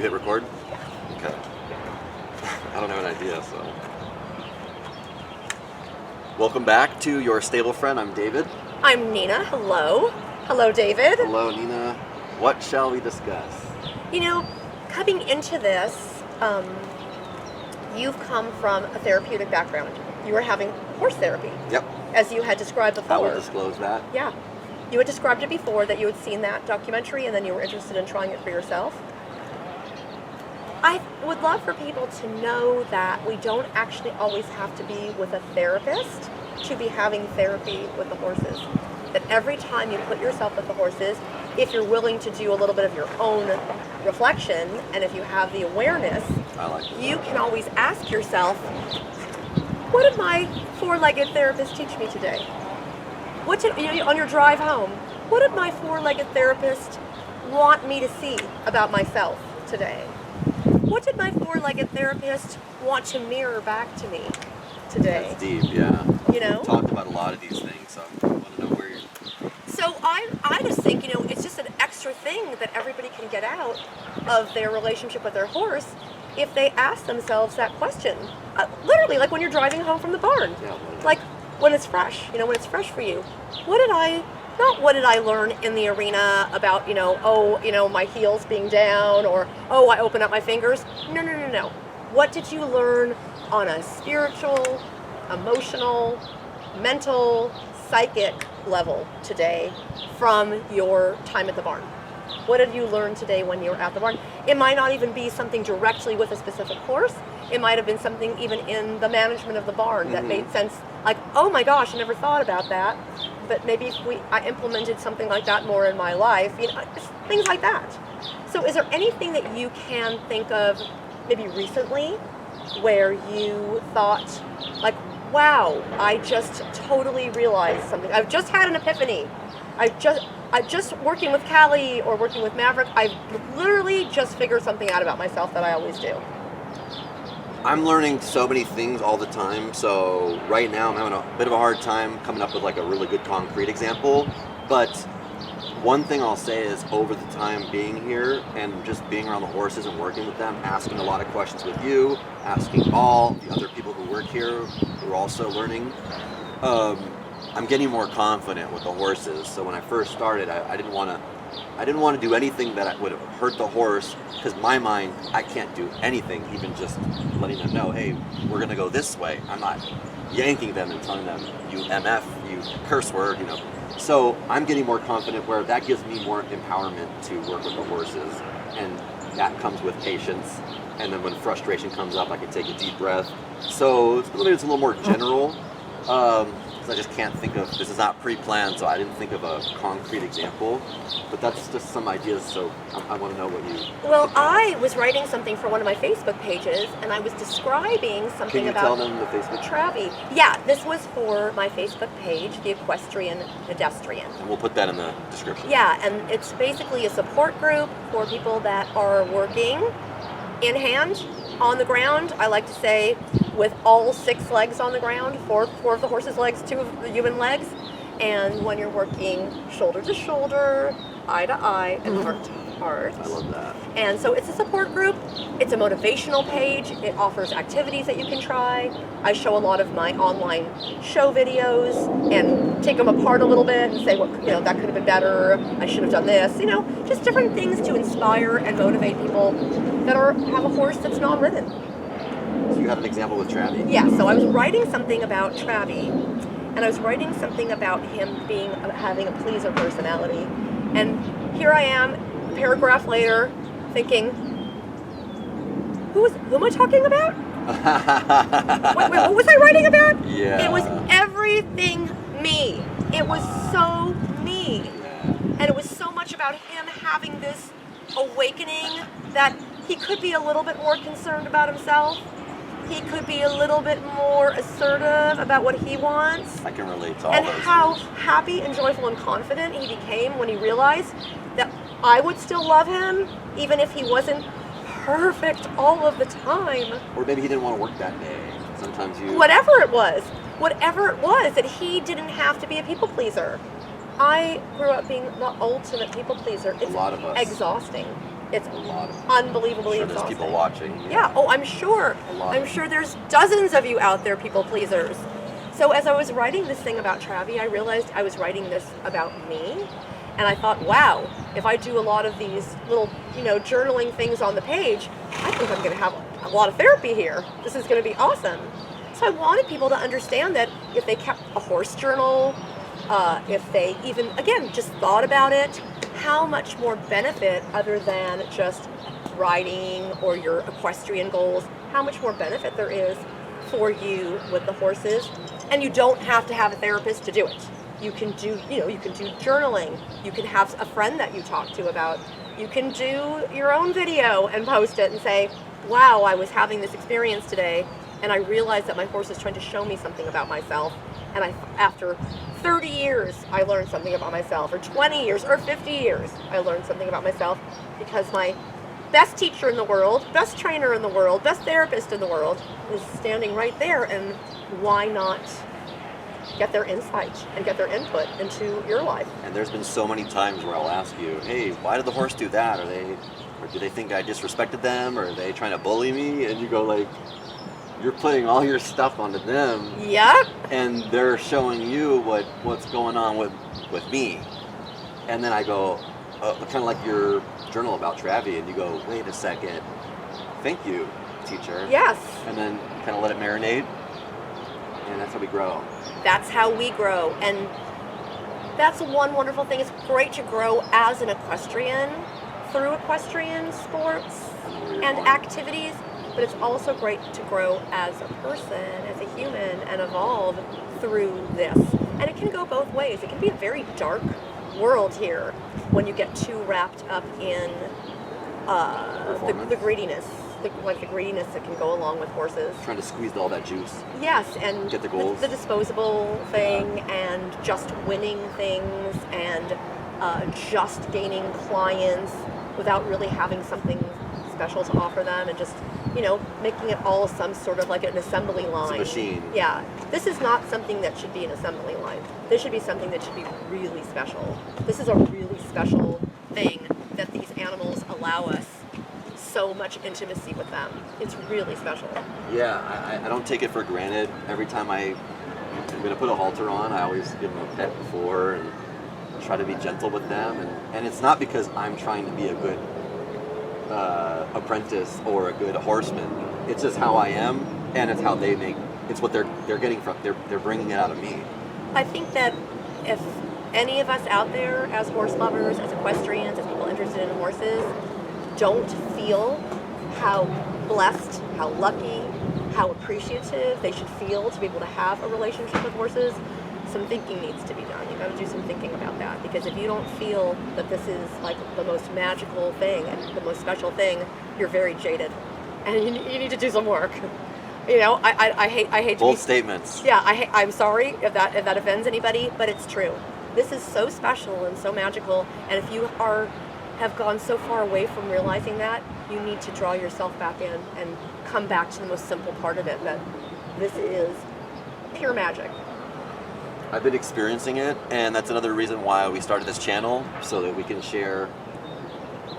hit record? Yeah. Okay. I don't have an idea, so. Welcome back to Your Stable Friend. I'm David. I'm Nina. Hello. Hello, David. Hello, Nina. What shall we discuss? You know, coming into this, you've come from a therapeutic background. You were having horse therapy. Yep. As you had described before. I will disclose that. Yeah. You had described it before, that you had seen that documentary and then you were interested in trying it for yourself. I would love for people to know that we don't actually always have to be with a therapist to be having therapy with the horses. That every time you put yourself with the horses, if you're willing to do a little bit of your own reflection, and if you have the awareness, you can always ask yourself, what did my four-legged therapist teach me today? What did, on your drive home, what did my four-legged therapist want me to see about myself today? What did my four-legged therapist want to mirror back to me today? That's deep, yeah. You know? We've talked about a lot of these things, so I want to know where you're... So I just think, it's just an extra thing that everybody can get out of their relationship with their horse if they ask themselves that question. Literally, like when you're driving home from the barn. Yeah, like when it's fresh, when it's fresh for you. What did I learn in the arena about, my heels being down, or, I opened up my fingers? No. What did you learn on a spiritual, emotional, mental, psychic level today from your time at the barn? What did you learn today when you were at the barn? It might not even be something directly with a specific horse. It might have been something even in the management of the barn that made sense. Like, oh my gosh, I never thought about that. But maybe if I implemented something like that more in my life, things like that. So is there anything that you can think of maybe recently where you thought, like, wow, I just totally realized something. I've just had an epiphany. I just working with Callie or working with Maverick, I've literally just figured something out about myself that I always do. I'm learning so many things all the time, so right now I'm having a bit of a hard time coming up with like a really good concrete example, but one thing I'll say is over the time being here and just being around the horses and working with them, asking a lot of questions with you, asking all the other people who work here who are also learning, I'm getting more confident with the horses. So when I first started, I didn't want to do anything that would hurt the horse, because in my mind, I can't do anything, even just letting them know, hey, we're going to go this way. I'm not yanking them and telling them, you MF, you curse word, So I'm getting more confident where that gives me more empowerment to work with the horses, and that comes with patience. And then when frustration comes up, I can take a deep breath. So it's a little more general. I just can't think of, this is not pre-planned, so I didn't think of a concrete example, but that's just some ideas, so I want to know what you... Well, I was writing something for one of my Facebook pages, and I was describing something about... Can you tell them the Facebook? Travie. Yeah, this was for my Facebook page, the Equestrian Pedestrian. And we'll put that in the description. Yeah, and it's basically a support group for people that are working in hand, on the ground. I like to say with all 6 legs on the ground, 4 of the horse's legs, 2 of the human legs, and when you're working shoulder to shoulder, eye to eye, and heart to heart. I love that. And so it's a support group. It's a motivational page. It offers activities that you can try. I show a lot of my online show videos and take them apart a little bit and say, that could have been better. I should have done this. Just different things to inspire and motivate people that have a horse that's non-ridden. So you have an example with Travie? Yeah, so I was writing something about Travie, and I was writing something about him having a pleaser personality. And here I am, a paragraph later, thinking, who am I talking about? wait, what was I writing about? Yeah. It was everything me. It was so me. And it was so much about him having this awakening that he could be a little bit more concerned about himself. He could be a little bit more assertive about what he wants. I can relate to all and those. And how happy and joyful and confident he became when he realized that I would still love him even if he wasn't perfect all of the time. Or maybe he didn't want to work that day. Sometimes you... Whatever it was, that he didn't have to be a people pleaser. I grew up being the ultimate people pleaser. It's a lot of us. Exhausting. It's A lot of unbelievably I'm sure there's exhausting. people watching. Yeah. Oh, I'm sure. A lot. I'm sure there's dozens of you out there, people pleasers. So as I was writing this thing about Travi, I realized I was writing this about me. And I thought, wow, if I do a lot of these little, journaling things on the page, I think I'm going to have a lot of therapy here. This is going to be awesome. So I wanted people to understand that if they kept a horse journal, if they even, again, just thought about it, how much more benefit other than just riding or your equestrian goals, how much more benefit there is for you with the horses. And you don't have to have a therapist to do it. You can do, you can do journaling. You can have a friend that you talk to about. You can do your own video and post it and say, wow, I was having this experience today, and I realized that my horse is trying to show me something about myself. And after 30 years, I learned something about myself, or 20 years, or 50 years, I learned something about myself because my best teacher in the world, best trainer in the world, best therapist in the world is standing right there, and why not get their insight and get their input into your life? And there's been so many times where I'll ask you, hey, why did the horse do that? Or do they think I disrespected them? Or are they trying to bully me? And you go like, you're putting all your stuff onto them. Yep. And they're showing you what's going on with me. And then I go, kind of like your journal about Travi, and you go, wait a second, thank you, teacher. Yes. And then kind of let it marinate. And that's how we grow. That's how we grow. And that's one wonderful thing. It's great to grow as an equestrian through equestrian sports and activities, but it's also great to grow as a person, as a human, and evolve through this. And it can go both ways. It can be a very dark world here when you get too wrapped up in the greediness. The greediness that can go along with horses. Trying to squeeze all that juice. Yes, and get the goals. The disposable thing, and just winning things, and just gaining clients without really having something special to offer them, and just making it all some sort of like an assembly line. It's a machine. Yeah, this is not something that should be an assembly line. This should be something that should be really special. This is a really special thing that these animals allow us so much intimacy with them. It's really special. Yeah, I don't take it for granted. Every time I'm going to put a halter on, I always give them a pet before and try to be gentle with them. And it's not because I'm trying to be a good apprentice or a good horseman. It's just how I am, and it's how they make. It's what they're getting from. They're bringing it out of me. I think that if any of us out there, as horse lovers, as equestrians, as people interested in horses, don't feel how blessed, how lucky, how appreciative they should feel to be able to have a relationship with horses, some thinking needs to be done. You've got to do some thinking about that, because if you don't feel that this is like the most magical thing and the most special thing, you're very jaded, and you need to do some work. I hate bold statements. Yeah, I'm sorry if that offends anybody, but it's true. This is so special and so magical, and if you have gone so far away from realizing that, you need to draw yourself back in and come back to the most simple part of it, that this is pure magic. I've been experiencing it, and that's another reason why we started this channel, so that we can share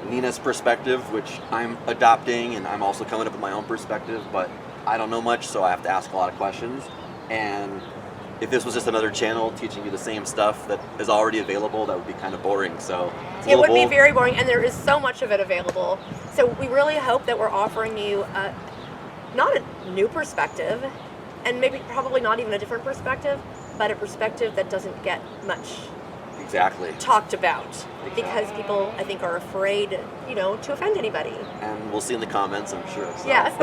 Nina's perspective, which I'm adopting, and I'm also coming up with my own perspective, but I don't know much, so I have to ask a lot of questions. And if this was just another channel teaching you the same stuff that is already available, that would be kind of boring. So it would be very boring, and there is so much of it available. So we really hope that we're offering you not a new perspective, and maybe probably not even a different perspective, but a perspective that doesn't get much talked about, because people, I think, are afraid, to offend anybody. And we'll see in the comments, I'm sure. So. Yes.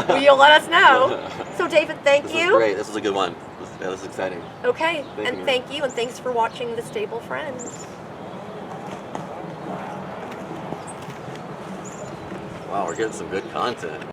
Well, you'll let us know. So David, thank you. This was great. This was a good one. This is exciting. Okay. Thank you, and thanks for watching The Stable Friends. Wow, we're getting some good content.